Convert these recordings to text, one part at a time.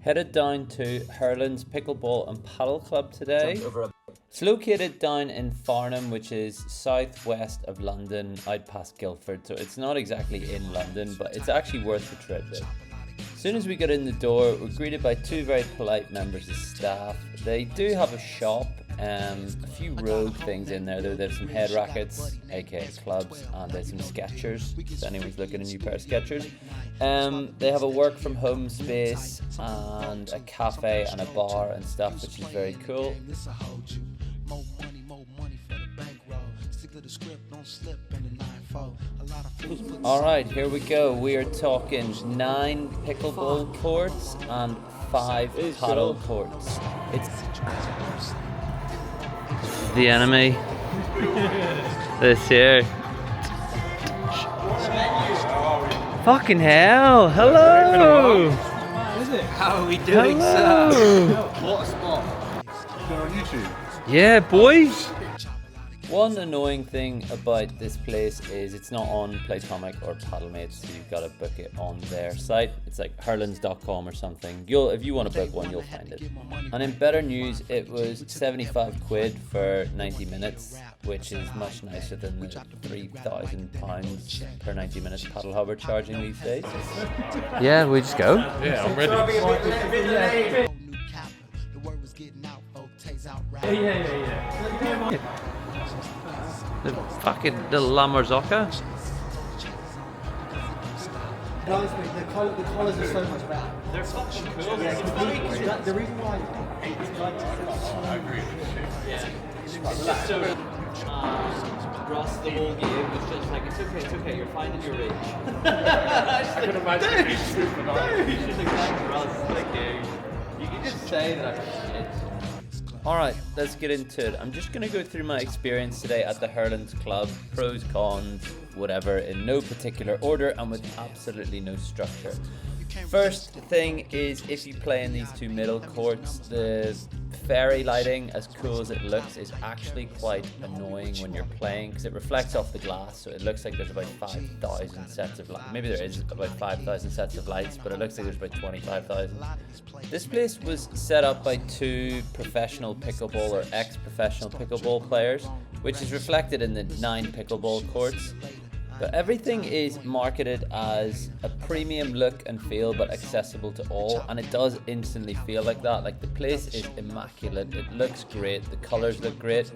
Headed down to Hurlands Pickleball and Paddle Club today. It's located down in Farnham, which is southwest of London, out past Guildford. So it's not exactly in London, but it's actually worth the trip. As soon as we got in the door, we're greeted by two very polite members of staff. They do have a shop, a few rogue things in there though. There's some head rackets, aka clubs, and there's some Skechers, if anyone's looking at a new pair of Skechers. They have a work from home space and a cafe and a bar and stuff, which is very cool. Alright, here we go. We are talking 9 pickleball courts and 5 paddle courts. It's the enemy. This here. Fucking hell! Hello! How are we doing, sir? What a spot. You're on YouTube? Yeah, boys! One annoying thing about this place is it's not on Playtomic or Paddlemate, so you've got to book it on their site. It's like hurlands.com or something. If you want to book one, you'll find it. And in better news, it was 75 quid for 90 minutes, which is much nicer than the £3,000 per 90 minutes Paddle Hub are charging these days. Yeah, we just go? Yeah, I'm ready. Yeah. The fucking little Lamorzoka. The colours are so much better. They're fucking cool. Yeah, the reason why I agree. Yeah. It's just so Ross the whole game was just like, it's okay, you're finding your reach. I can imagine being super nice. You should have gone to Ross, like you can just say that I'm shit. Alright, let's get into it. I'm just going to go through my experience today at the Hurlands Club, pros, cons, whatever, in no particular order and with absolutely no structure. First thing is, if you play in these two middle courts, the fairy lighting, as cool as it looks, is actually quite annoying when you're playing because it reflects off the glass, so it looks like there's about 5,000 sets of lights. Maybe there is about 5,000 sets of lights, but it looks like there's about 25,000. This place was set up by 2 professional pickleball or ex-professional pickleball players, which is reflected in the 9 pickleball courts. But everything is marketed as a premium look and feel, but accessible to all, and it does instantly feel like that. Like, the place is immaculate, it looks great, the colours look great,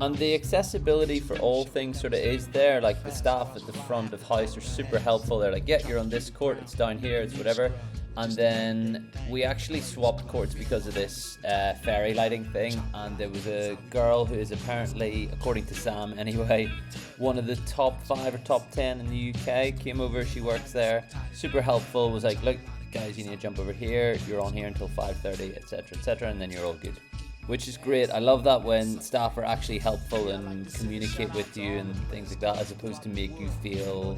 and the accessibility for all things sort of is there. Like, the staff at the front of house are super helpful. They're like, yeah, you're on this court, it's down here, it's whatever. And then we actually swapped courts because of this fairy lighting thing, and there was a girl who is apparently, according to Sam anyway, one of the top 5 or top 10 in the UK, came over, she works there, super helpful, was like, look guys, you need to jump over here, you're on here until 5:30, etc, and then you're all good. Which is great. I love that when staff are actually helpful and communicate with you and things like that, as opposed to make you feel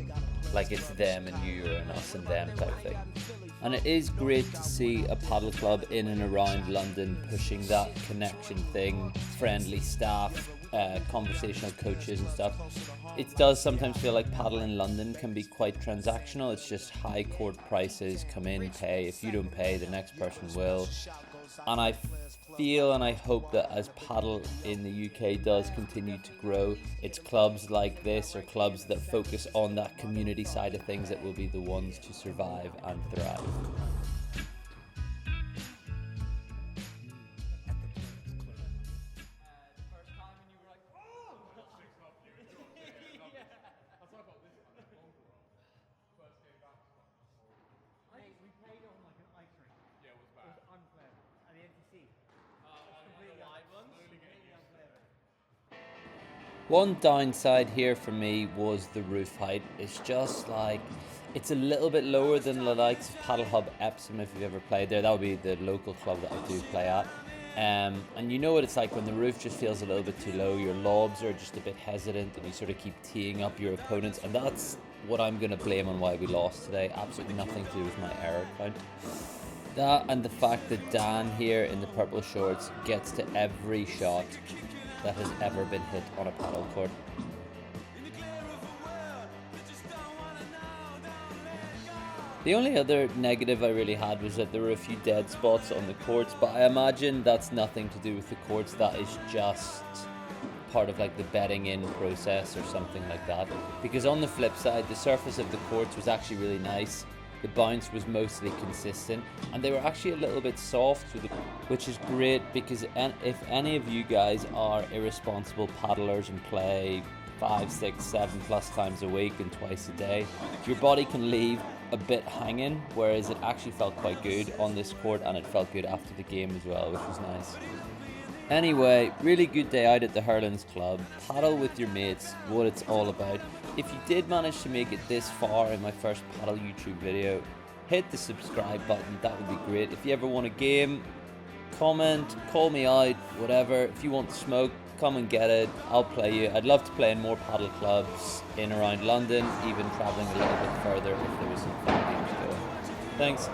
like it's them and you, or an us and them type thing. And it is great to see a paddle club in and around London pushing that connection thing, friendly staff, conversational coaches and stuff. It does sometimes feel like paddle in London can be quite transactional. It's just high court prices, come in, pay. If you don't pay, the next person will. And I feel and I hope that as paddle in the UK does continue to grow, it's clubs like this, or clubs that focus on that community side of things, that will be the ones to survive and thrive. One downside here for me was the roof height. It's just like, it's a little bit lower than the likes of Paddle Hub Epsom, if you've ever played there. That would be the local club that I do play at. And you know what it's like when the roof just feels a little bit too low. Your lobs are just a bit hesitant and you sort of keep teeing up your opponents, and that's what I'm going to blame on why we lost today. Absolutely nothing to do with my error count. That and the fact that Dan here in the purple shorts gets to every shot that has ever been hit on a paddle court. The only other negative I really had was that there were a few dead spots on the courts, but I imagine that's nothing to do with the courts. That is just part of like the bedding in process or something like that. Because on the flip side, the surface of the courts was actually really nice. The bounce was mostly consistent, and they were actually a little bit soft, which is great because if any of you guys are irresponsible paddlers and play 5, 6, 7+ times a week and twice a day, your body can leave a bit hanging, whereas it actually felt quite good on this court, and it felt good after the game as well, which was nice. Anyway, really good day out at the Hurlands Club. Paddle with your mates, what it's all about. If you did manage to make it this far in my first paddle YouTube video, hit the subscribe button, that would be great. If you ever want a game, comment, call me out, whatever. If you want smoke, come and get it, I'll play you. I'd love to play in more paddle clubs in around London, even travelling a little bit further if there was some fun games going. Thanks.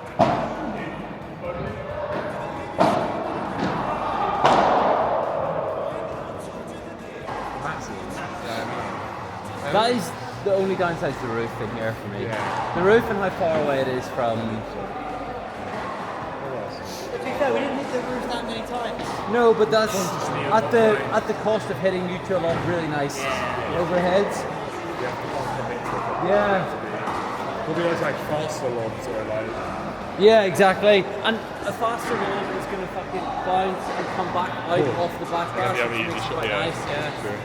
That is the only downside to the roof in here for me. Yeah. The roof and how far away it is from... To be fair, we didn't hit the roof that many times. No, but that's at the cost of hitting you to a lot of really nice overheads. Yeah. Probably those like faster ones or like... Yeah, exactly. And a faster one is going to fucking bounce and come back out off the back bar, which makes it quite nice. Yeah. Sure.